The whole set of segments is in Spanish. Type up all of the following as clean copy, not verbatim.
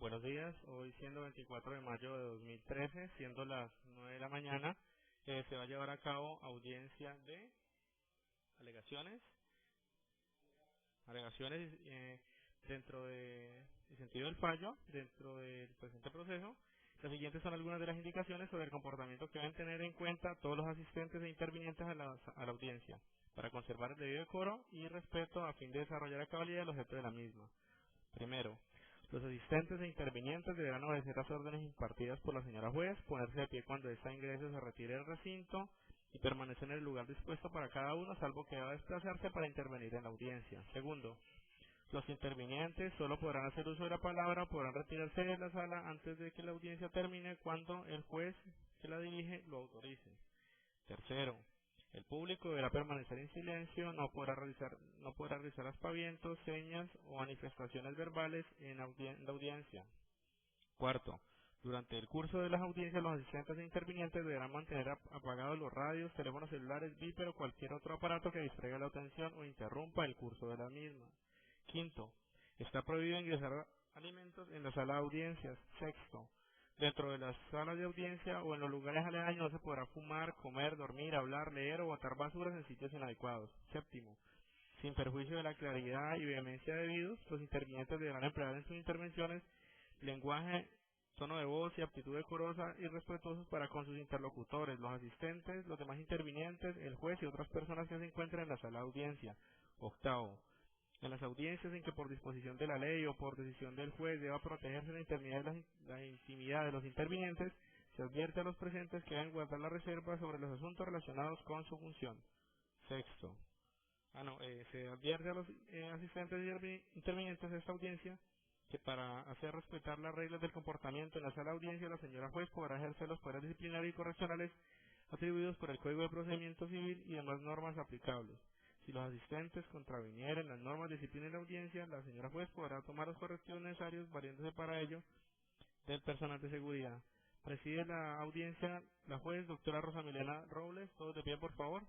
Buenos días, hoy siendo 24 de mayo de 2013, siendo las 9 de la mañana, se va a llevar a cabo audiencia de alegaciones, dentro del sentido del fallo, dentro del presente proceso. Las siguientes son algunas de las indicaciones sobre el comportamiento que deben tener en cuenta todos los asistentes e intervinientes a la audiencia, para conservar el debido decoro y respeto a fin de desarrollar a cabalidad el objeto de la misma. Primero, los asistentes e intervinientes deberán obedecer las órdenes impartidas por la señora juez, ponerse de pie cuando ésta ingrese o se retire del recinto y permanecer en el lugar dispuesto para cada uno, salvo que deba desplazarse para intervenir en la audiencia. Segundo, los intervinientes solo podrán hacer uso de la palabra o podrán retirarse de la sala antes de que la audiencia termine cuando el juez que la dirige lo autorice. Tercero, el público deberá permanecer en silencio, no podrá realizar aspavientos, señas o manifestaciones verbales en la audiencia. Cuarto, durante el curso de las audiencias, los asistentes e intervinientes deberán mantener apagados los radios, teléfonos celulares, beeper o cualquier otro aparato que distraiga la atención o interrumpa el curso de la misma. Quinto, está prohibido ingresar alimentos en la sala de audiencias. Sexto, dentro de las salas de audiencia o en los lugares aledaños no se podrá fumar, comer, dormir, hablar, leer o botar basuras en sitios inadecuados. Séptimo, sin perjuicio de la claridad y vehemencia debidos, los intervinientes deberán emplear en sus intervenciones lenguaje, tono de voz y aptitud decorosa y respetuosos para con sus interlocutores, los asistentes, los demás intervinientes, el juez y otras personas que se encuentren en la sala de audiencia. Octavo, en las audiencias en que por disposición de la ley o por decisión del juez deba protegerse la intimidad de los intervinientes, se advierte a los presentes que deben guardar la reserva sobre los asuntos relacionados con su función. Sexto, se advierte a los asistentes y intervinientes de esta audiencia que para hacer respetar las reglas del comportamiento en la sala de audiencia, la señora juez podrá ejercer los poderes disciplinarios y correccionales atribuidos por el Código de Procedimiento Civil y demás normas aplicables. Si los asistentes contravinieren las normas de disciplina en la audiencia, la señora juez podrá tomar los correctivos necesarios, valiéndose para ello del personal de seguridad. Preside la audiencia la juez doctora Rosa Milena Robles. Todos de pie, por favor.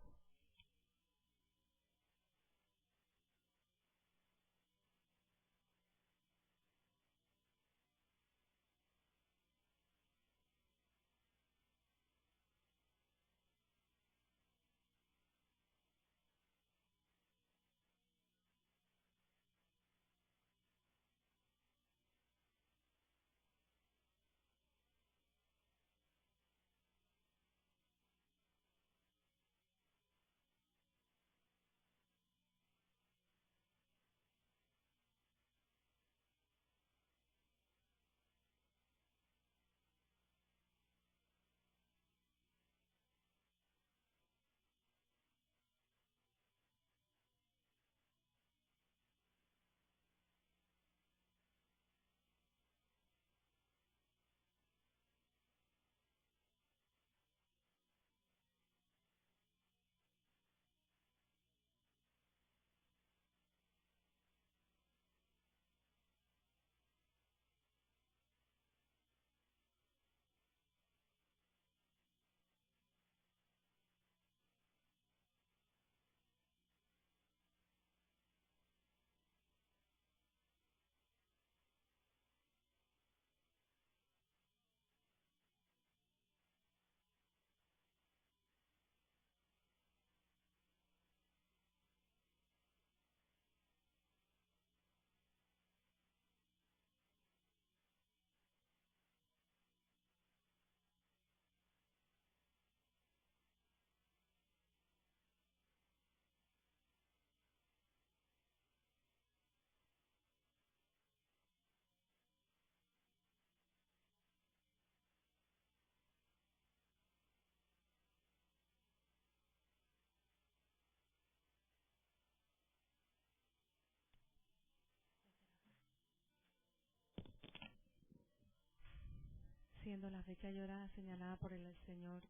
Siendo la fecha y hora señalada por el señor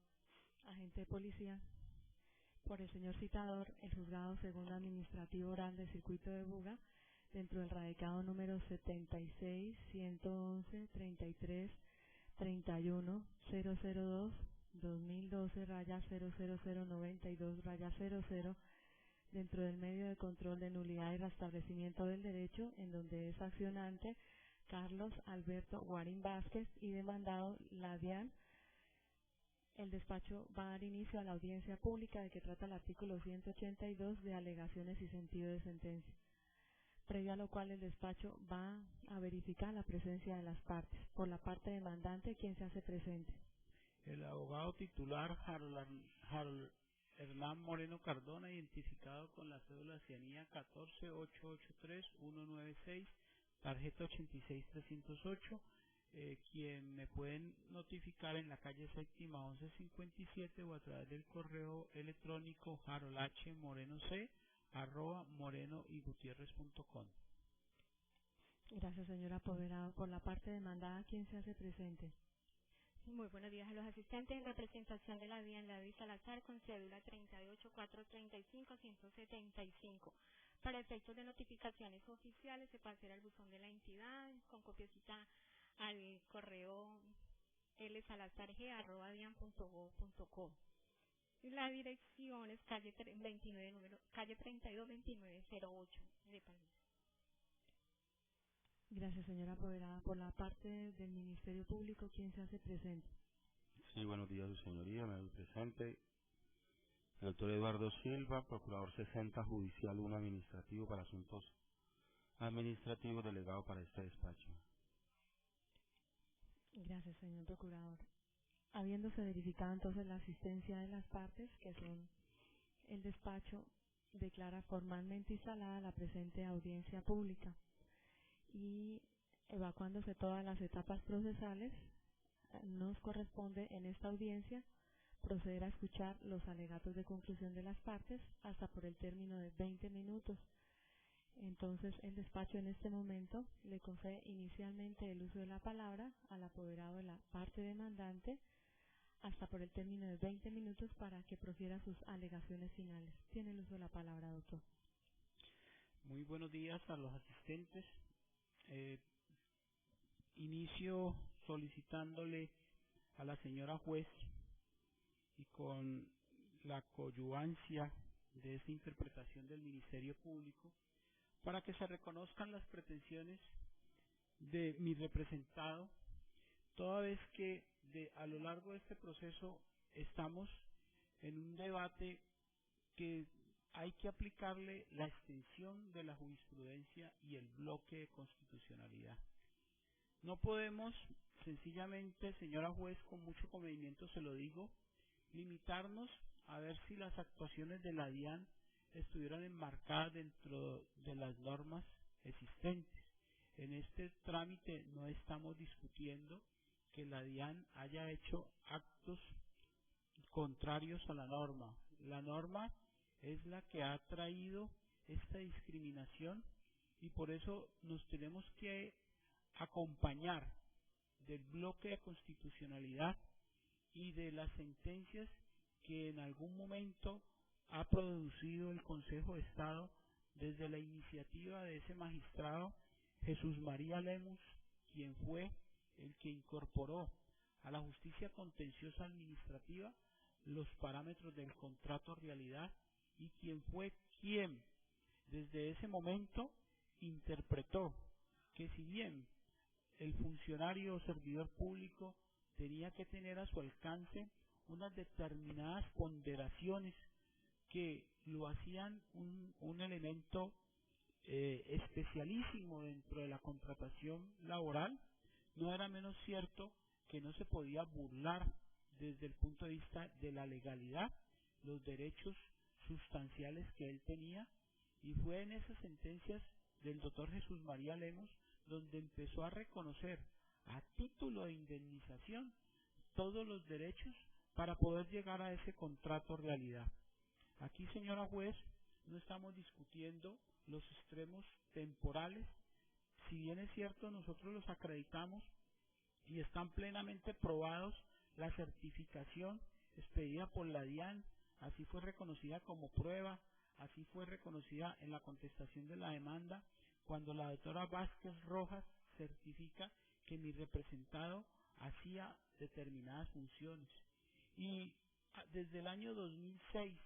agente de policía, por el señor citador, el juzgado segundo administrativo oral del circuito de Buga, dentro del radicado número 76-111-33-31-002-2012-00092-00, dentro del medio de control de nulidad y restablecimiento del derecho, en donde es accionante Carlos Alberto Guarín Vázquez y demandado la DIAN. El despacho va a dar inicio a la audiencia pública de que trata el artículo 182 de alegaciones y sentido de sentencia, previo a lo cual el despacho va a verificar la presencia de las partes. Por la parte demandante, ¿quién se hace presente? El abogado titular Harold Hernán Moreno Cardona, identificado con la cédula cianía 14883196, tarjeta 86308, quien me pueden notificar en la calle séptima 1157 o a través del correo electrónico haroldhmoreno6@morenoygutierrez.com. Gracias, señora apoderado. Por la parte demandada, ¿quién se hace presente? Muy buenos días a los asistentes. En representación de la DIAN Lavis Salazar con cédula 38435-175. Para efectos de notificaciones oficiales se pasará al buzón de la entidad con copiecita al correo lsalazarg@dian.gov.co. La dirección es calle 322908 de París. Gracias, señora apoderada. Por la parte del Ministerio Público, ¿quién se hace presente? Sí, buenos días, su señoría. Me doy presente. El doctor Eduardo Silva, procurador 60 Judicial 1 Administrativo para Asuntos Administrativos, delegado para este despacho. Gracias, señor procurador. Habiéndose verificado entonces la asistencia de las partes, que son el despacho, declara formalmente instalada la presente audiencia pública y evacuándose todas las etapas procesales, nos corresponde en esta audiencia proceder a escuchar los alegatos de conclusión de las partes hasta por el término de 20 minutos. Entonces, el despacho en este momento le concede inicialmente el uso de la palabra al apoderado de la parte demandante hasta por el término de 20 minutos para que profiera sus alegaciones finales. Tiene el uso de la palabra, doctor. Muy buenos días a los asistentes. Inicio solicitándole a la señora juez y con la coadyuvancia de esta interpretación del Ministerio Público para que se reconozcan las pretensiones de mi representado, toda vez que a lo largo de este proceso estamos en un debate que hay que aplicarle la extensión de la jurisprudencia y el bloque de constitucionalidad. No podemos, sencillamente, señora juez, con mucho conveniencia se lo digo, limitarnos a ver si las actuaciones de la DIAN estuvieran enmarcadas dentro de las normas existentes. En este trámite no estamos discutiendo que la DIAN haya hecho actos contrarios a la norma. La norma es la que ha traído esta discriminación y por eso nos tenemos que acompañar del bloque de constitucionalidad y de las sentencias que en algún momento ha producido el Consejo de Estado desde la iniciativa de ese magistrado Jesús María Lemus, quien fue el que incorporó a la justicia contenciosa administrativa los parámetros del contrato realidad y quien fue quien desde ese momento interpretó que si bien el funcionario o servidor público tenía que tener a su alcance unas determinadas ponderaciones que lo hacían un elemento especialísimo dentro de la contratación laboral, no era menos cierto que no se podía burlar desde el punto de vista de la legalidad los derechos sustanciales que él tenía, y fue en esas sentencias del doctor Jesús María Lemus donde empezó a reconocer a título de indemnización todos los derechos para poder llegar a ese contrato realidad. Aquí, señora juez, no estamos discutiendo los extremos temporales. Si bien es cierto, nosotros los acreditamos y están plenamente probados, la certificación expedida por la DIAN, así fue reconocida como prueba, así fue reconocida en la contestación de la demanda, cuando la doctora Vázquez Rojas certifica que mi representado hacía determinadas funciones. Y desde el año 2006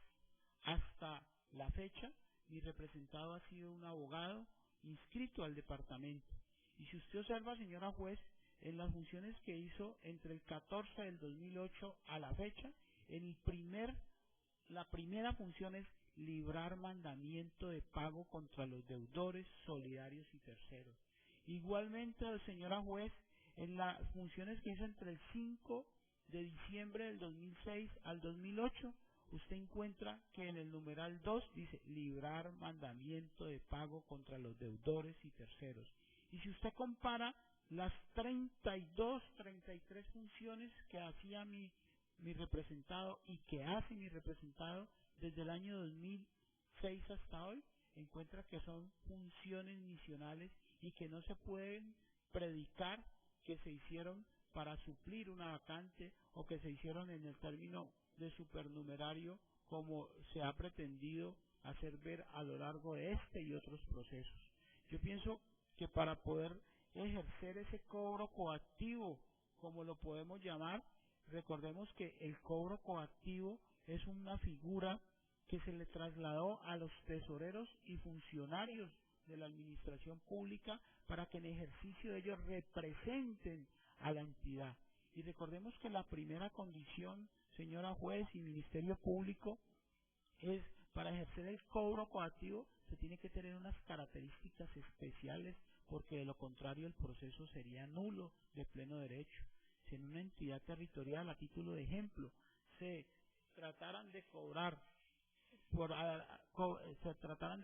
hasta la fecha, mi representado ha sido un abogado inscrito al departamento. Y si usted observa, señora juez, en las funciones que hizo entre el 14 del 2008 a la fecha, la primera función es librar mandamiento de pago contra los deudores, solidarios y terceros. Igualmente, señora juez, en las funciones que hizo entre el 5 de diciembre del 2006 al 2008, usted encuentra que en el numeral 2 dice librar mandamiento de pago contra los deudores y terceros. Y si usted compara las 32, 33 funciones que hacía mi representado y que hace mi representado desde el año 2006 hasta hoy, encuentra que son funciones misionales y que no se pueden predicar que se hicieron para suplir una vacante o que se hicieron en el término de supernumerario como se ha pretendido hacer ver a lo largo de este y otros procesos. Yo pienso que para poder ejercer ese cobro coactivo, como lo podemos llamar, recordemos que el cobro coactivo es una figura que se le trasladó a los tesoreros y funcionarios de la administración pública para que en ejercicio de ellos representen a la entidad. Y recordemos que la primera condición, señora juez y Ministerio Público, es para ejercer el cobro coactivo se tiene que tener unas características especiales, porque de lo contrario el proceso sería nulo de pleno derecho. Si en una entidad territorial, a título de ejemplo, se trataran de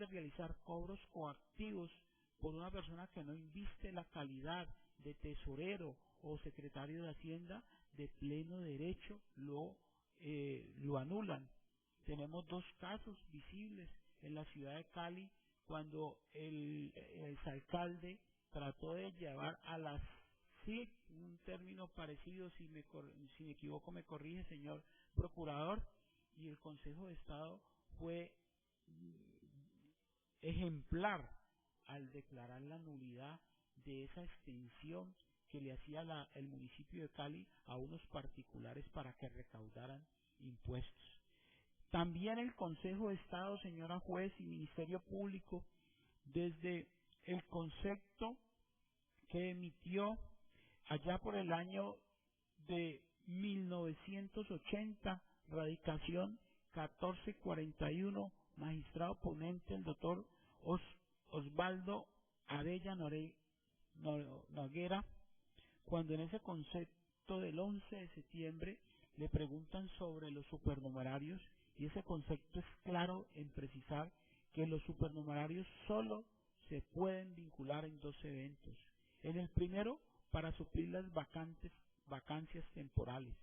realizar cobros coactivos por una persona que no inviste la calidad de tesorero o secretario de Hacienda, de pleno derecho lo anulan. Tenemos dos casos visibles en la ciudad de Cali, cuando el exalcalde trató de llevar a las CIC, un término parecido, si me equivoco me corrige, señor procurador, y el Consejo de Estado fue ejemplar al declarar la nulidad de esa extensión que le hacía el municipio de Cali a unos particulares para que recaudaran impuestos. También el Consejo de Estado, señora juez y Ministerio Público, desde el concepto que emitió allá por el año de 1980, radicación 1441, magistrado ponente el doctor Osvaldo Abella Noguera, cuando en ese concepto del 11 de septiembre le preguntan sobre los supernumerarios, y ese concepto es claro en precisar que los supernumerarios solo se pueden vincular en dos eventos. En el primero, para suplir las vacancias temporales.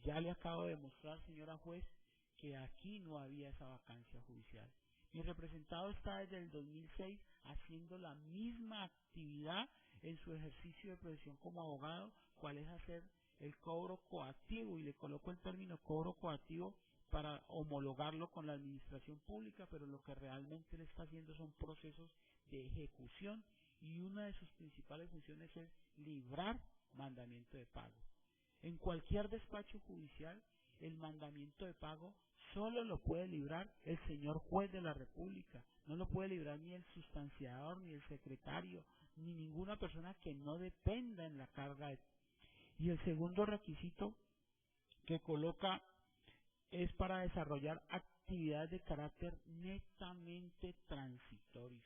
Ya le acabo de demostrar, señora juez, que aquí no había esa vacancia judicial. Mi representado está desde el 2006 haciendo la misma actividad en su ejercicio de profesión como abogado, cual es hacer el cobro coactivo, y le coloco el término cobro coactivo para homologarlo con la administración pública, pero lo que realmente le está haciendo son procesos de ejecución, y una de sus principales funciones es librar mandamiento de pago. En cualquier despacho judicial, el mandamiento de pago solo lo puede librar el señor juez de la República, no lo puede librar ni el sustanciador, ni el secretario, ni ninguna persona que no dependa en la carga. Y el segundo requisito que coloca es para desarrollar actividades de carácter netamente transitorio.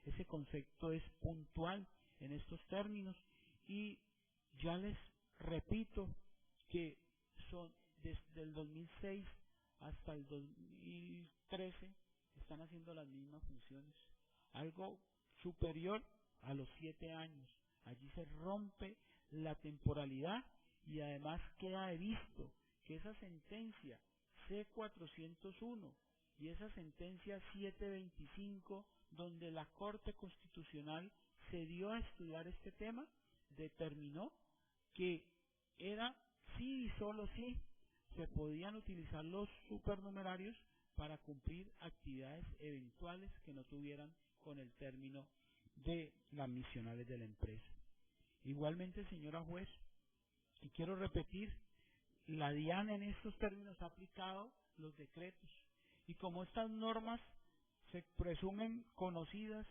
Ese concepto es puntual en estos términos, y ya les repito que son desde el 2006 hasta el 2013 están haciendo las mismas funciones, algo superior a los 7 años. Allí se rompe la temporalidad, y además queda de visto que esa sentencia C-401 y esa sentencia 725, donde la Corte Constitucional se dio a estudiar este tema, determinó que era sí y solo sí se podían utilizar los supernumerarios para cumplir actividades eventuales que no tuvieran con el término de las misionales de la empresa. Igualmente, señora juez, y quiero repetir, la DIAN en estos términos ha aplicado los decretos, y como estas normas se presumen conocidas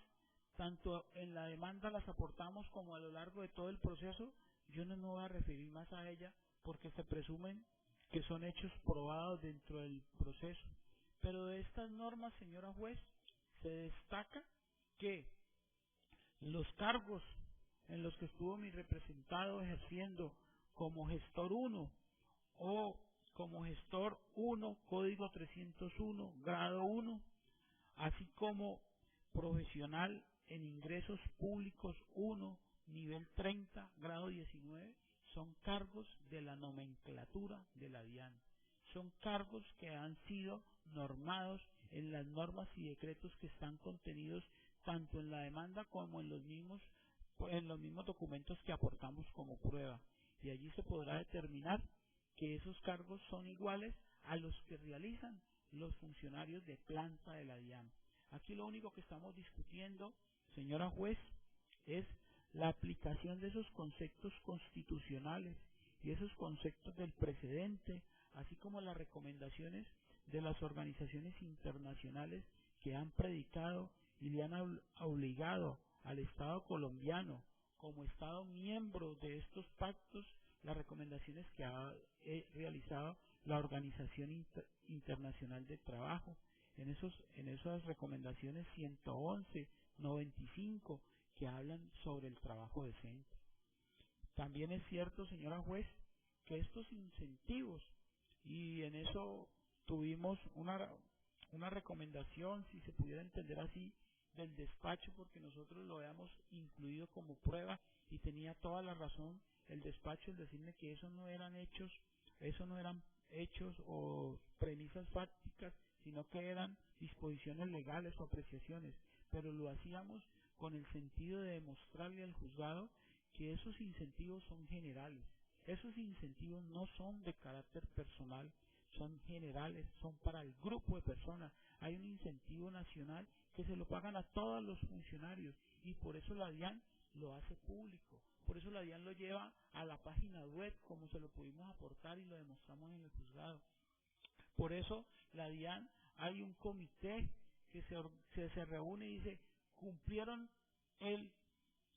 tanto en la demanda las aportamos como a lo largo de todo el proceso. Yo no me voy a referir más a ella porque se presumen que son hechos probados dentro del proceso. Pero de estas normas, señora juez, se destaca que los cargos en los que estuvo mi representado ejerciendo como gestor 1 o como gestor 1, código 301, grado 1, así como profesional en ingresos públicos 1, nivel 30, grado 19, son cargos de la nomenclatura de la DIAN. Son cargos que han sido normados en las normas y decretos que están contenidos tanto en la demanda como en los mismos documentos que aportamos como prueba. Y allí se podrá determinar que esos cargos son iguales a los que realizan los funcionarios de planta de la DIAN. Aquí lo único que estamos discutiendo, señora juez, es la aplicación de esos conceptos constitucionales y esos conceptos del precedente, así como las recomendaciones de las organizaciones internacionales que han predicado y le han obligado al Estado colombiano, como Estado miembro de estos pactos, las recomendaciones que ha realizado la Organización Internacional del Trabajo, en esas recomendaciones 111, 95, que hablan sobre el trabajo decente. También es cierto, señora juez, que estos incentivos, y en eso tuvimos una recomendación, si se pudiera entender así, del despacho, porque nosotros lo habíamos incluido como prueba y tenía toda la razón el despacho en decirme que eso no eran hechos o premisas fácticas, sino que eran disposiciones legales o apreciaciones, pero lo hacíamos con el sentido de demostrarle al juzgado que esos incentivos son generales. Esos incentivos no son de carácter personal, son generales, son para el grupo de personas. Hay un incentivo nacional que se lo pagan a todos los funcionarios y por eso la DIAN lo hace público. Por eso la DIAN lo lleva a la página web, como se lo pudimos aportar y lo demostramos en el juzgado. Por eso la DIAN, hay un comité que se reúne y dice, cumplieron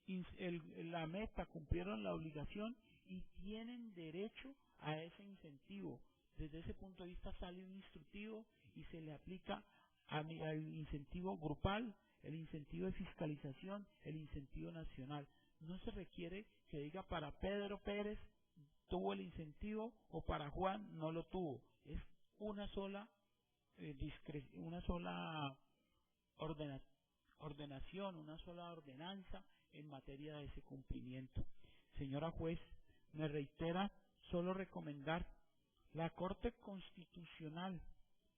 la meta, cumplieron la obligación y tienen derecho a ese incentivo. Desde ese punto de vista sale un instructivo y se le aplica al incentivo grupal, el incentivo de fiscalización, el incentivo nacional. No se requiere que diga para Pedro Pérez tuvo el incentivo o para Juan no lo tuvo. Es una sola ordenación, una sola ordenanza en materia de ese cumplimiento. Señora juez, me reitera solo recomendar la Corte Constitucional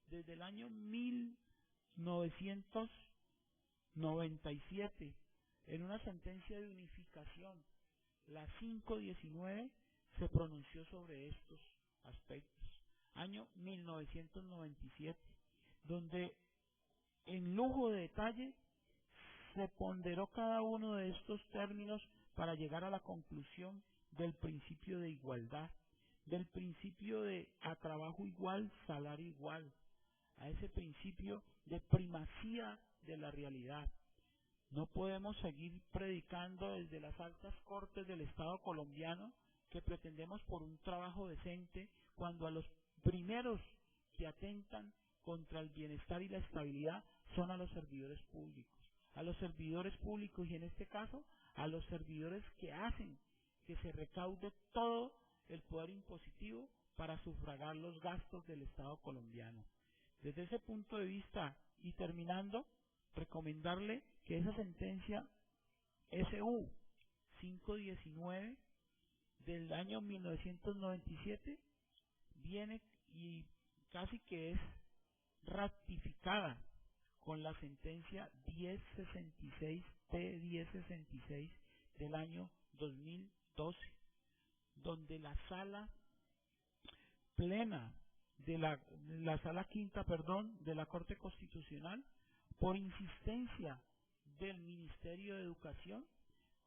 desde el año 1997 en una sentencia de unificación, la 519, se pronunció sobre estos aspectos. Año 1997, donde en lujo de detalle se ponderó cada uno de estos términos para llegar a la conclusión del principio de igualdad, del principio de a trabajo igual, salario igual, a ese principio de primacía de la realidad. No podemos seguir predicando desde las altas cortes del Estado colombiano que pretendemos por un trabajo decente cuando a los primeros que atentan contra el bienestar y la estabilidad son a los servidores públicos. A los servidores públicos y en este caso a los servidores que hacen que se recaude todo el poder impositivo para sufragar los gastos del Estado colombiano. Desde ese punto de vista y terminando, recomendarle que esa sentencia SU 519 del año 1997 viene y casi que es ratificada con la sentencia 1066 T1066 del año 2012, donde la sala plena de la sala quinta, de la Corte Constitucional, por insistencia del Ministerio de Educación,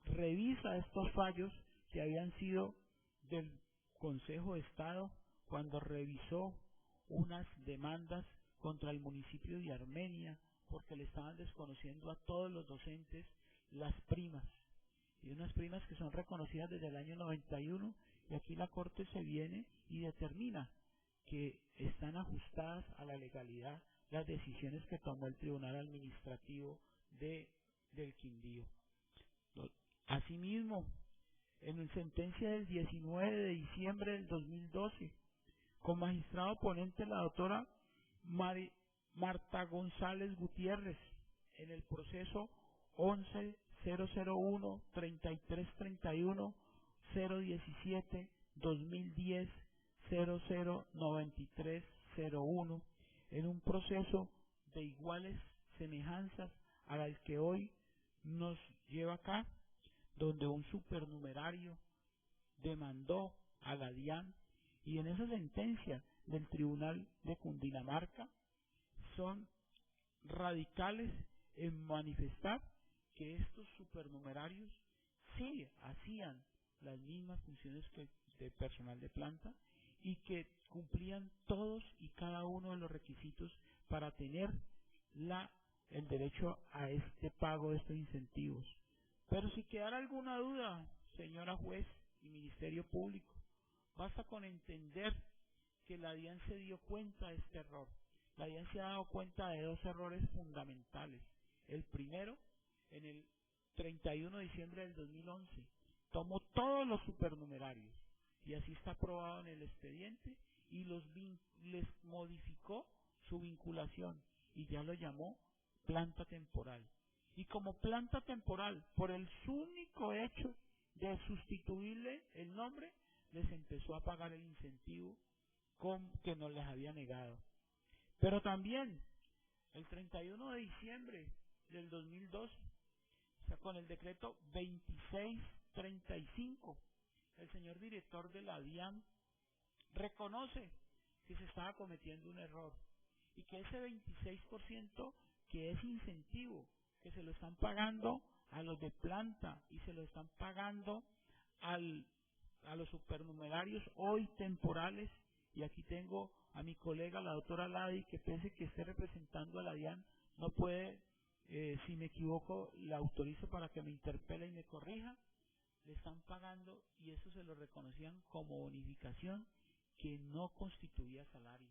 revisa estos fallos que habían sido del Consejo de Estado cuando revisó unas demandas contra el municipio de Armenia porque le estaban desconociendo a todos los docentes las primas, y unas primas que son reconocidas desde el año 91, y aquí la Corte se viene y determina que están ajustadas a la legalidad las decisiones que tomó el Tribunal Administrativo del Quindío. Asimismo, en sentencia del 19 de diciembre del 2012, con magistrado ponente la doctora Marta González Gutiérrez, en el proceso 11-001-3331-017-2010-009301, en un proceso de iguales semejanzas al que hoy nos lleva acá, donde un supernumerario demandó a la DIAN, y en esa sentencia del Tribunal de Cundinamarca son radicales en manifestar que estos supernumerarios sí hacían las mismas funciones que de personal de planta y que cumplían todos y cada uno de los requisitos para tener el derecho a este pago de estos incentivos. Pero si quedara alguna duda, señora juez y Ministerio Público, basta con entender que la DIAN se dio cuenta de este error. La DIAN se ha dado cuenta de dos errores fundamentales. El primero, en el 31 de diciembre del 2011, tomó todos los supernumerarios, y así está aprobado en el expediente, y les modificó su vinculación, y ya lo llamó planta temporal. Y como planta temporal, por el único hecho de sustituirle el nombre, les empezó a pagar el incentivo que no les había negado. Pero también, el 31 de diciembre del 2012, o sea, con el decreto 2635, el señor director de la DIAN reconoce que se estaba cometiendo un error y que ese 26% que es incentivo, que se lo están pagando a los de planta y se lo están pagando a los supernumerarios hoy temporales, y aquí tengo a mi colega la doctora Ladi, que pese que esté representando a la DIAN, no puede, si me equivoco, la autorizo para que me interpele y me corrija, le están pagando, y eso se lo reconocían como bonificación que no constituía salario.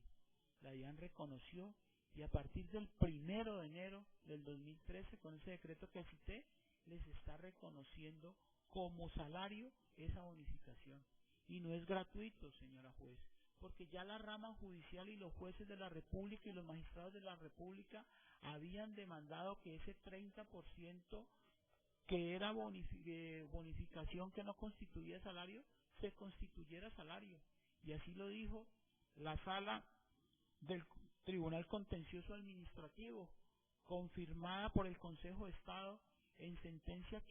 La DIAN reconoció, y a partir del 1 de enero del 2013, con ese decreto que cité, les está reconociendo como salario esa bonificación. Y no es gratuito, señora juez, porque ya la rama judicial y los jueces de la República y los magistrados de la República habían demandado que ese 30% que era bonificación que no constituía salario, se constituyera salario. Y así lo dijo la sala del Tribunal Contencioso Administrativo, confirmada por el Consejo de Estado en sentencia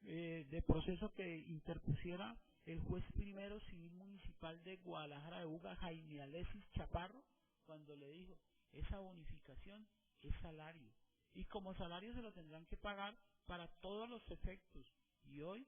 de proceso que interpusiera el juez primero civil municipal de Guadalajara de Buga, Jaime Alexis Chaparro, cuando le dijo: esa bonificación es salario, y como salario se lo tendrán que pagar para todos los efectos. Y hoy